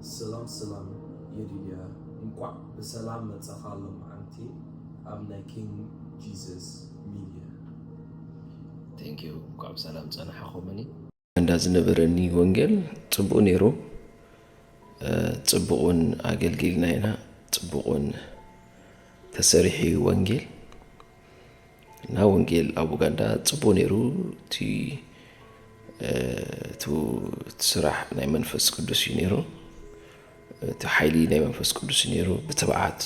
ሰላም የዲያ እንኳን በሰላም መጻኻለም አንቲ አምና ኪንግ ጂሰስ ሚዲያ Thank you እንኳን ሰላም ጸናሐኹምኒ እንዳዝ ነበረኒ ወንጌል ጽቡቕ ነይሩ ጽቡቕን አገልግልና ኢና ጽቡቕን ተሰሪሒ ወንጌል እና ወንጌል አብ ኡጋንዳ ጽቡቕ ነይሩ ቱ ስራሕ ናይ መንፈስ ቅዱስ ነይሩ ተሓይሊ ናይ መንፈስ ቅዱስ ነይሩ ብትብዓት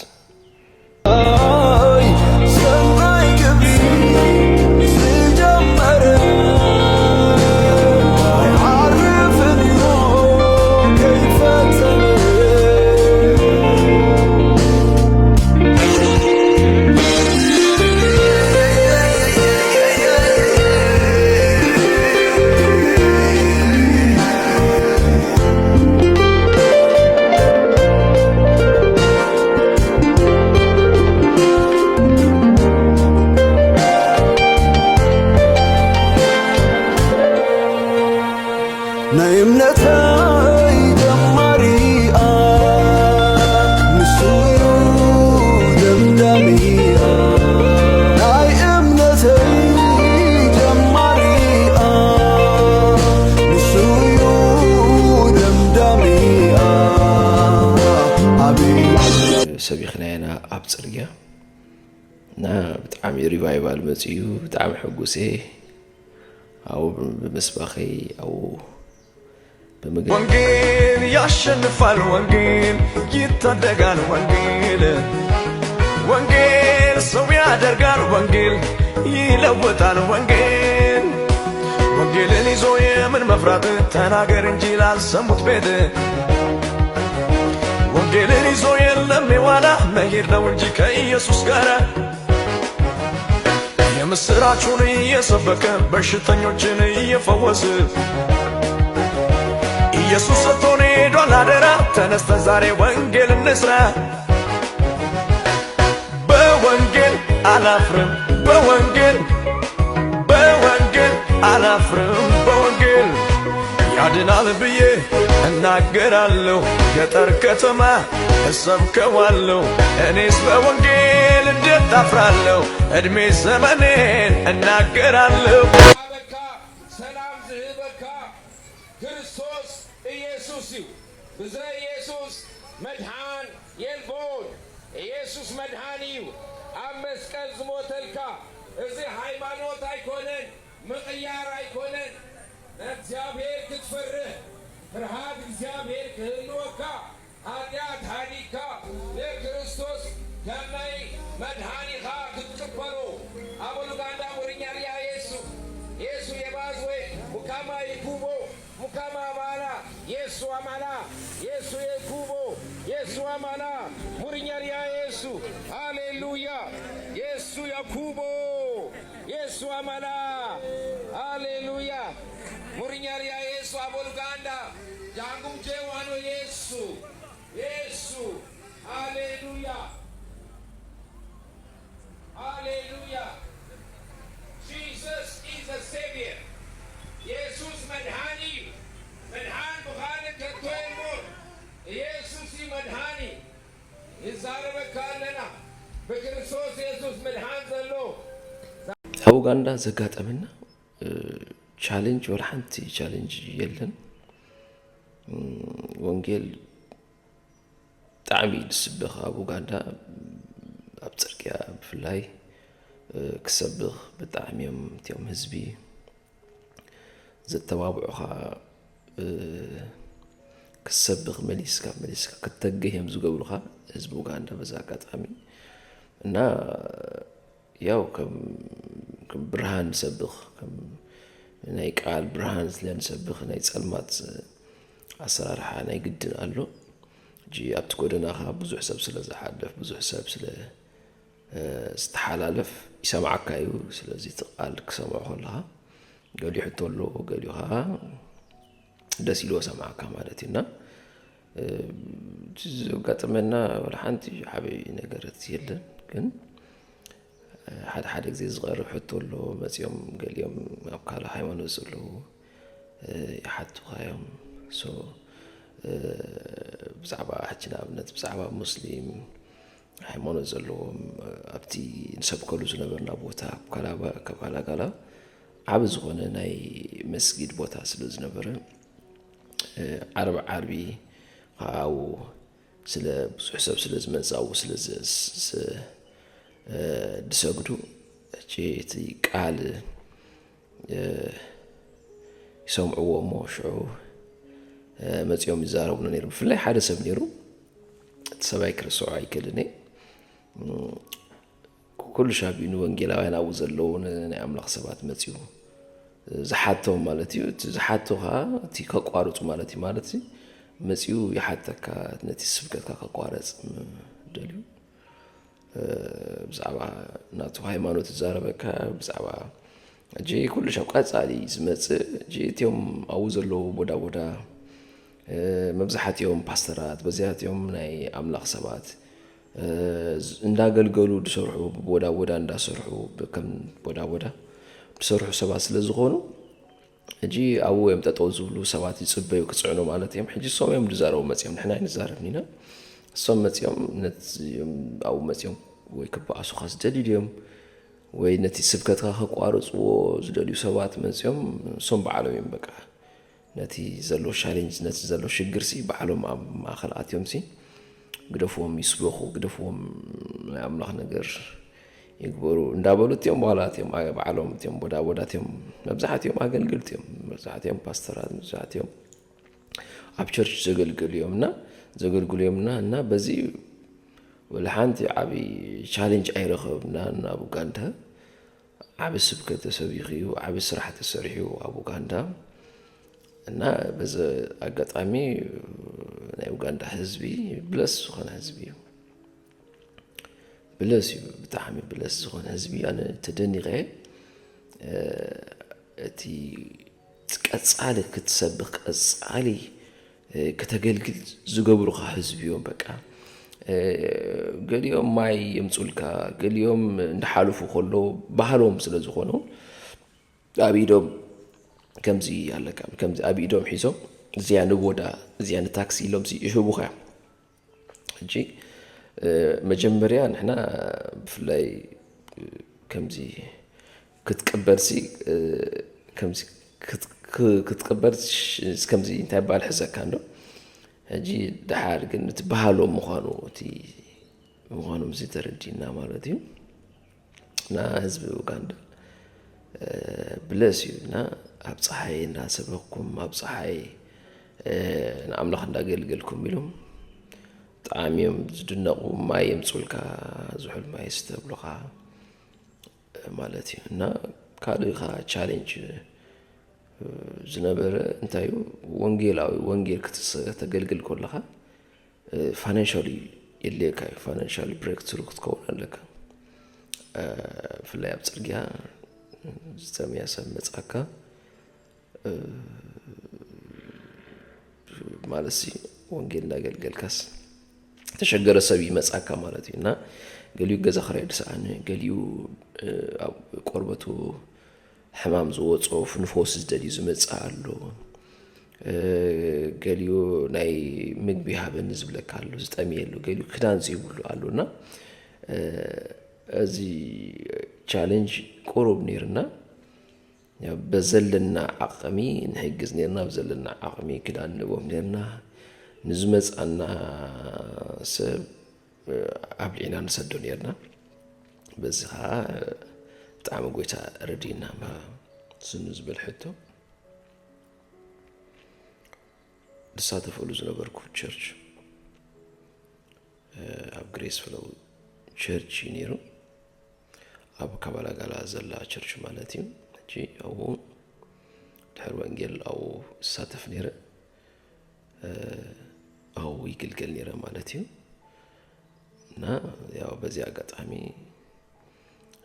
ሰማይ ግቢ ስጀመረ አይዓርፍኖ ከይፈተነ ሰቢኽናይና ኣብ ጽርግያ እና ብጣዕሚ ሪቫይቫል መጽዩ ብጣዕሚ ሕጉሴ አው በመስባኸይ አው በመገ ወንጌል ያሸንፋል ወንጌል ይታደጋል ወንጌል ሰው ያደርጋል ወንጌል ይለውጣል ወንጌልን ይዞ የምን መፍራት ተናገር እንጂ ላልሰሙት ቤት ወንጌልን ይዞ የለም የዋላ መሄድ ነው እንጂ ከኢየሱስ ጋር የምስራቹን እየሰበከ በሽተኞችን እየፈወሰ ኢየሱስ ሰጥቶን ሄዷል አደራ ተነስተን ዛሬ ወንጌል እንስራ በወንጌል አላፍርም በወንጌል አላፍርም በወንጌል ያድናል ብዬ እናገራለሁ ገጠር ከተማ እሰብከዋለሁ እኔስ በወንጌል እንዴት አፍራለሁ እድሜ ዘመኔን እናገራለሁ ሰላም ዝህበካ ክርስቶስ ኢየሱስ ብዘ ኢየሱስ መድኃን የልቦን ኢየሱስ መድኃኒዩ ኣብ መስቀል ዝሞተልካ እዚ ሃይማኖት ኣይኮነን ምቕያር ኣይኮነን እግዚአብሔር ክትፈርህ ፍርሃት እግዚአብሔር ክህልወካ ኃጢአት ሃዲካ ለክርስቶስ ከመይ መድኃኒኻ ክትቅበሎ ኣብ ኡጋንዳ ሙርኛርያ የሱ የባዝዌ ሙካማ ይኩቦ ሙካማ አማና የሱ አማና የሱ የኩቦ የሱ አማና ሙርኛርያ የሱ ሃሌሉያ የሱ ያኩቦ የሱ አማና ሃሌሉያ ሙርኛርያ የሱ ኣብ ኡጋንዳ ጃንጉም ጄዋኖ የሱ ሃሌሉያ Hallelujah. Jesus is the Savior. Jesus Madhani. Madhan Bukhari Katwemur. Jesus is Madhani. Izaraba Kalana. Bekrisos Jesus Madhan Zalo. ኡጋንዳ ዘጋጠመና ቻሌንጅ ወርሓንቲ ቻሌንጅ የለን ወንጌል ጣዕሚ ልስብኽ ኣብ ኡጋንዳ ኣብ ጽርግያ ብፍላይ ክሰብኽ ብጣዕሚ እዮም ህዝቢ ዘተባብዑኻ ክሰብኽ መሊስካ ክትተግህ እዮም ዝገብሩኻ ህዝቢ ኡጋንዳ በዛ ኣጋጣሚ እና ያው ከም ብርሃን ሰብኽ ከም ናይ ቃል ብርሃን ስለንሰብኽ ናይ ጸልማት ኣሰራርሓ ናይ ግድን ኣሎ እጂ ኣብቲ ጎደናኻ ብዙሕ ሰብ ስለ ዝሓልፍ ብዙሕ ሰብ ስለ ዝተሓላለፍ ይሰማዓካ እዩ ስለዚ ትቃል ክሰምዖ ከለኻ ገሊኡ ሕቶሎ ገሊኡኻ ደስ ኢልዎ ሰማዓካ ማለት እዩና ዘጋጠመና ወላ ሓንቲ ዓበይ ነገራት የለን ግን ሓደ ጊዜ ዝቐርብ ሕቶሎ መፅኦም ገሊኦም ኣብ ካልእ ሃይማኖት ዘለዉ ይሓቱኻ እዮም ሶ ብዛዕባ ሕጂ ንኣብነት ብዛዕባ ሙስሊም ሃይማኖት ዘለዎም ኣብቲ ንሰብከሉ ዝነበርና ቦታ ካብ ካላጋላ ዓብ ዝኾነ ናይ መስጊድ ቦታ ስለ ዝነበረ ዓርቢ ካብኡ ስለ ብዙሕ ሰብ ስለ ዝመጽ ኣብኡ ስለ ድሰግዱ እቲ ቃል ይሰምዕዎ እሞ ሽዑ መጺኦም ይዛረቡና ነይሩ። ብፍላይ ሓደ ሰብ ነይሩ እቲ ሰብኣይ ክርስዖ ኣይክእልን እየ ኩሉ ሻቢኑ ወንጌላውያን ኣብኡ ዘለዉ ናይ ኣምላኽ ሰባት መጺኡ ዝሓቶም ማለት እዩ። እቲ ዝሓቶ ከዓ እቲ ከቋርፁ ማለት እዩ ማለት መጺኡ ይሓተካ ነቲ ስብከትካ ከቋረጽ ደልዩ ብዛዕባ ናቱ ሃይማኖት ዝዛረበካ ብዛዕባ እጂ ኩሉ ሻብ ቀጻሊ ዝመጽእ እጂ እትዮም ኣብኡ ዘለዉ ቦዳ መብዛሕትኦም ፓስተራት በዚያትዮም ናይ ኣምላኽ ሰባት እንዳገልገሉ ድሰርሑ ቦዳ እንዳሰርሑ ከም ቦዳ ድሰርሑ ሰባት ስለ ዝኾኑ እጂ ኣብኡ እዮም ጠጠው ዝብሉ ሰባት ይጽበዩ ክጽዕኑ ማለት እዮም። ሕጂ እሶም እዮም ድዛረቡ መጺኦም ንሕና ንዛረብ ኒና እሶም መጺኦም ኣብኡ መጺኦም ወይ ክበኣሱኻ ዝደልዩ ድዮም ወይ ነቲ ስብከትካ ከቋርጽዎ ዝደልዩ ሰባት መጺኦም እሶም በዓሎም እዮም በቃ ነቲ ዘሎ ቻሌንጅ ነቲ ዘሎ ሽግርሲ በዓሎም ኣብ ማእኸል ኣትዮም ግደፍዎም ይስበኹ ግደፍዎም ናይ ኣምላኽ ነገር ይግበሩ እንዳበሉ እትዮም በኋላ እትዮም በዓሎም እትዮም ቦዳ እትዮም መብዛሕትኦም ኣገልግልቲ እዮም መብዛሕትኦም ፓስተራት መብዛሕትኦም ኣብ ቸርች ዘገልግሉ እዮምና እና በዚ ወላሓንቲ ዓቢ ቻሌንጅ ኣይረኸብና ናብ ኡጋንዳ ዓቢ ስብከት ተሰቢኺዩ ዓቢ ስራሕ ተሰሪሑ ኣብ ኡጋንዳ እና በዚ ኣጋጣሚ ናይ ኡጋንዳ ህዝቢ ብለስ ዝኾነ ህዝቢ እዩ ብለስ እዩ ብጣዕሚ ብለስ ዝኾነ ህዝቢ ኣነ ተደኒቐ እቲ ቀጻሊ ክትሰብኽ ቀጻሊ ከተገልግል ዝገብሩኻ ህዝቢ እዮም በቃ ገሊኦም ማይ የምጹልካ ገሊኦም እንዳሓልፉ ከሎ ባህሎም ስለ ዝኾኑ ኣብ ኢዶም ከምዚ ኣለካ ከምዚ ኣብ ኢዶም ሒዞም እዚያ ንቦዳ እዚያ ንታክሲ ኢሎም ይህቡኻ ሕጂ መጀመርያ ንሕና ብፍላይ ከምዚ ክትቅበልሲ ከምዚ ክትቅበል ከምዚ እንታይ ባል ሕዘካ እንዶ ሕጂ ድሓር ግን እቲ ባህሎም ምዃኑ ምዚ ተረዲና ማለት እዩ እና ህዝቢ ኡጋንዳ ብለስ እዩ እና ኣብ ፀሓይ እንዳሰበኩም ኣብ ፀሓይ ንኣምላኽ እንዳገልገልኩም ኢሎም ብጣዕሚ እዮም ዝድነቑ ማይ የምጹልካ ዝሑል ማይ ዝተብሉኻ ማለት እዩ እና ካልእ ኻ ቻሌንጅ ዝነበረ እንታይ እዩ ወንጌል ከተገልግል ከለኻ ፋይናንሻሊ የድልየካ እዩ ፋይናንሻሊ ብሬክ ትሩ ክትከውን ኣለካ ብፍላይ ኣብ ፅርግያ ዝተመያ ሰብ መጻካ ማለት ወንጌል እንዳገልገልካስ ተሸገረ ሰብ ይመጻካ ማለት እዩ እና ገሊኡ ገዛ ኸራይ ድሰኣነ ገሊኡ ኣብ ቆርበቱ ሕማም ዝወጾ ፍንፎስ ዝደልዩ ዝመጽእ ኣሎ ገሊኡ ናይ ምግቢ ሃበኒ ዝብለካ ኣሎ ዝጠምየሉ ገሊኡ ክዳን ዘይብሉ ኣሎና እዚ ቻሌንጅ ቁሩብ ነርና በዘለና ዓቕሚ ንሕግዝ ነርና በዘለና ዓቕሚ ክዳን ንቦም ነርና ንዝመጻና ሰብ ኣብሊዕና ንሰዶ ነርና በዚ ከዓ ብጣዕሚ ጎይታ ረዲና ስኑ ዝብል ሕቶ ዝሳተፈሉ ዝነበርኩ ቸርች ኣብ ግሬስ ፍለው ቸርች ነይሩ ኣብ ካባላጋላ ዘላ ቸርች ማለት እዩ ሕጂ ኣብኡ ድሕሪ ወንጌል ኣብኡ ዝሳተፍ ነይረ ኣብኡ ይግልገል ነይረ ማለት እዩ እና ያው በዚ ኣጋጣሚ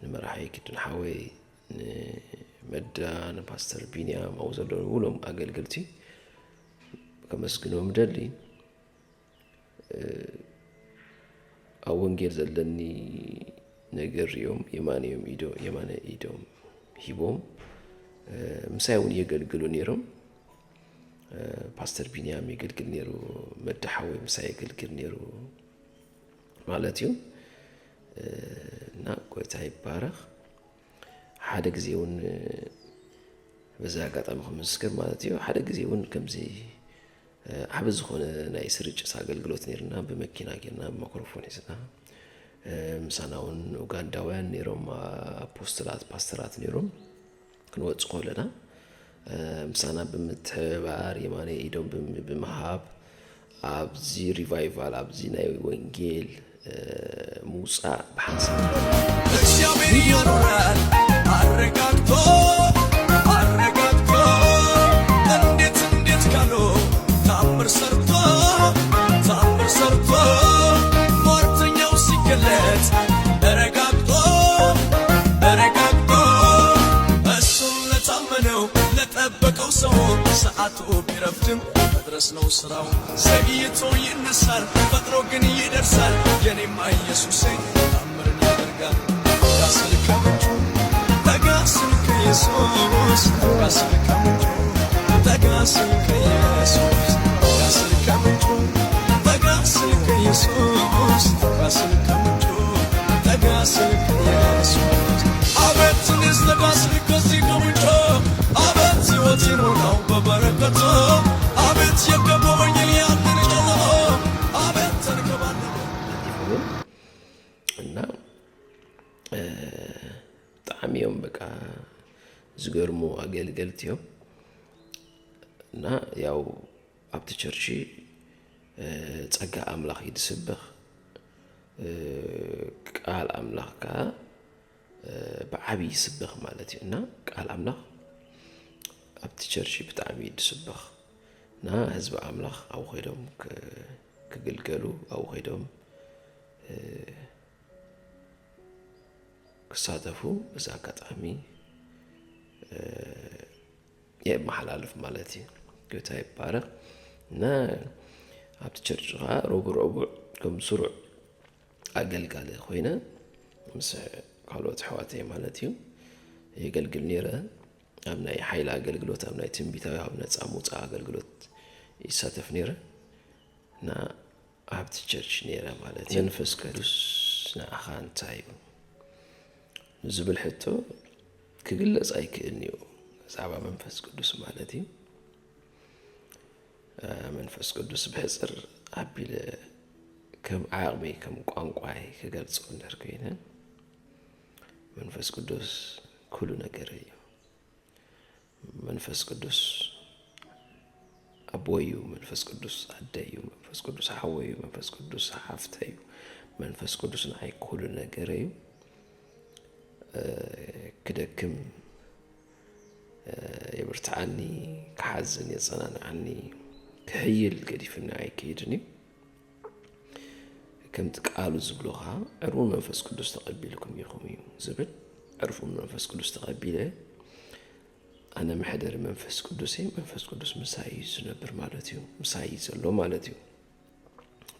ንመራሓይ ክድን ሓወይ ንመዳ ንፓስተር ቢንያም ኣብኡ ዘለዉ ውሎም ኣገልገልቲ ከመስግኖም ደሊ ኣብ ወንጌል ዘለኒ ነገር እዮም የማነ ኢዶም ሂቦም ምሳይ እውን የገልግሉ ነይሮም ፓስተር ቢንያም የገልግል ነይሩ መድሓዊ ምሳይ ግልግል ነይሩ ማለት እዩ እና ጎይታ ይባረኽ ሓደ ጊዜ እውን በዛ አጋጣሚ ከምስክር ማለት እዩ ሓደ ጊዜ እውን ከምዚ ዓብ ዝኾነ ናይ ስርጭት አገልግሎት ነርና በመኪና ጌርና ማይክሮፎን ይስና ምሳና እውን ኡጋንዳውያን ነሮም አፖስትላት ፓስተራት ነሮም ክንወጽ ቆለና ምሳና በምትባር የማነ ኢዶም በመሃብ አብዚ ሪቫይቫል አብዚ ናይ ወንጌል ሙሳ በሐሳብ እግዚአብሔር ይኖራል አረጋግቶ እንዴት ካሎ ታምር ሰርቶ ሟርተኛው ሲገለጥ ረጋግጦ እሱን ለታመነው ለጠበቀው ሰው ሰዓቱ ቢረፍድም መድረስ ነው ስራው ዘግይቶ ይነሳል ፈጥሮ ግን ይደርሳል የኔማ ኢየሱሴ ታምርን ያደርጋል ጋስል ከምንጩ ተጋስል ከኢየሱስ ጋስል ከምንጩ ተጋስል ከኢየሱስ ጋስል ከምንጩ ተጋስል ከኢየሱስ ጋስል ከምንጩ ተጋስል ከኢየሱስ አቤት ንስ ተጋስል ከዚህ ከምንጩ አቤት ሕይወቴን ሆነው በበረከቱ አቤት የገባኝ ያንን ጨለማ አቤት ተንከባለ እና ጣዕሚዮም በቃ ዝገርሙ አገልገልትዮም እና ያው ኣብቲ ቸርች ጸጋ አምላኽ ይድስብኽ ቃል አምላኽ ካ ብዓብይ ይስብኽ ማለት እዩ እና ቃል አምላኽ ኣብቲ ቸርች ብጣዕሚ ይድስብኽ እና ህዝቢ አምላኽ ኣብ ኸይዶም ክግልገሉ ኣብ ኸይዶም ክሳተፉ በዛ አጋጣሚ የማሐላለፍ ማለት እዩ ጌታ ይባረኽ እና ኣብቲ ቸርች ኻ ረቡዕ ከም ስሩዕ አገልጋሊ ኮይነ ምስ ካልኦት ኣሕዋተይ ማለት እዩ የገልግል ነይረ ኣብ ናይ ሓይሊ አገልግሎት ኣብ ናይ ትንቢታዊ ኣብ ነፃ ምውፃእ አገልግሎት ይሳተፍ ነይረ እና ኣብቲ ቸርች ነይረ ማለት እዩ መንፈስ ቅዱስ ንዓኻ እንታይ እዩ ዝብል ሕቶ ክግለጽ ኣይክእልኒ እዩ ዛዕባ መንፈስ ቅዱስ ማለት እዩ መንፈስ ቅዱስ ብሕፅር ኣቢለ ከም ዓቕሚ ከም ቋንቋይ ክገልጾ እንድሕር ኮይነ መንፈስ ቅዱስ ኩሉ ነገር እዩ መንፈስ ቅዱስ አቦዩ መንፈስ ቅዱስ አደዩ መንፈስ ቅዱስ ሓወዩ መንፈስ ቅዱስ ሓፍተዩ መንፈስ ቅዱስ ናይ ኩሉ ነገር እዩ ክደክም የብርትዓኒ ክሓዝን የጸናንዓኒ ክሕይል ገዲፍና ኣይከይድን እዩ ከምቲ ቃሉ ዝብሎኻ ዕርፉን መንፈስ ቅዱስ ተቐቢልኩም ኢኹም እዩ ዝብል ዕርፉን መንፈስ ቅዱስ ተቐቢለ ኣነ መሕደሪ መንፈስ ቅዱስ መንፈስ ቅዱስ ምሳይ ዝነብር ማለት እዩ ምሳይ ዘሎ ማለት እዩ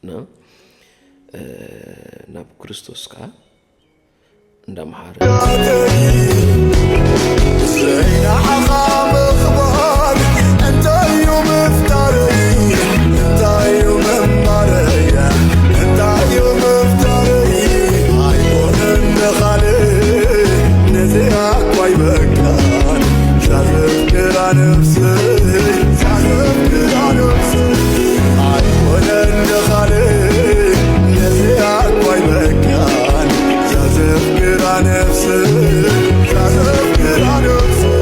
እና ናብ ክርስቶስ ካ እንዳመሓረ زينا حقام اخبار انت يوم افتري انت يوم مماريا انت يوم افتري عيون النخالي نزيعك ويبكان شاذف كرا نفسي شاذف كرا نفسي عيون النخالي نزيعك ويبكان شاذف كرا نفسي شاذف كرا نفسي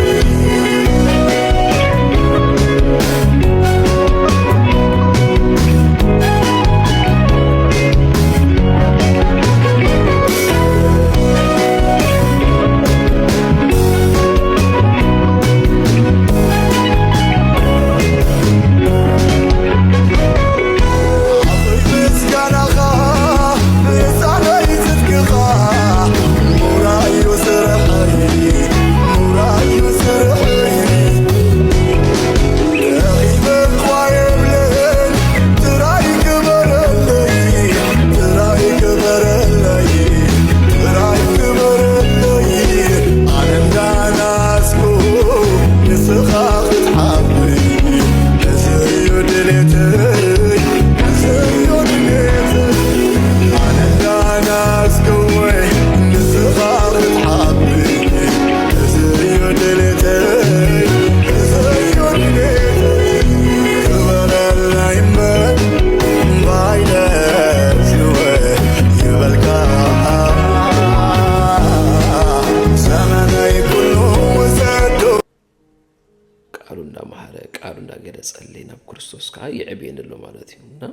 ማለት እዩ እና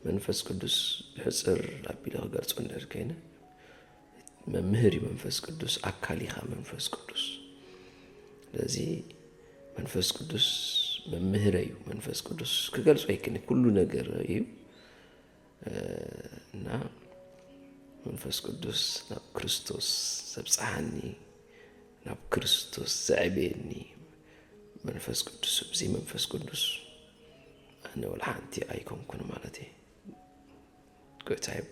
መንፈስ ቅዱስ ሕፅር ኣቢለ ክገልጾ እንደርከይነ መምህር መንፈስ ቅዱስ ኣካሊኻ መንፈስ ቅዱስ ለዚ መንፈስ ቅዱስ መምህር እዩ መንፈስ ቅዱስ ክገልጾ ይክእል ኩሉ ነገር እዩ እና መንፈስ ቅዱስ ናብ ክርስቶስ ዘብጽሐኒ ናብ ክርስቶስ ዘዕብየኒ መንፈስ ቅዱስ ብዚ መንፈስ ቅዱስ أنا ولا حنتي أيكم كنا مالتي قلت عيب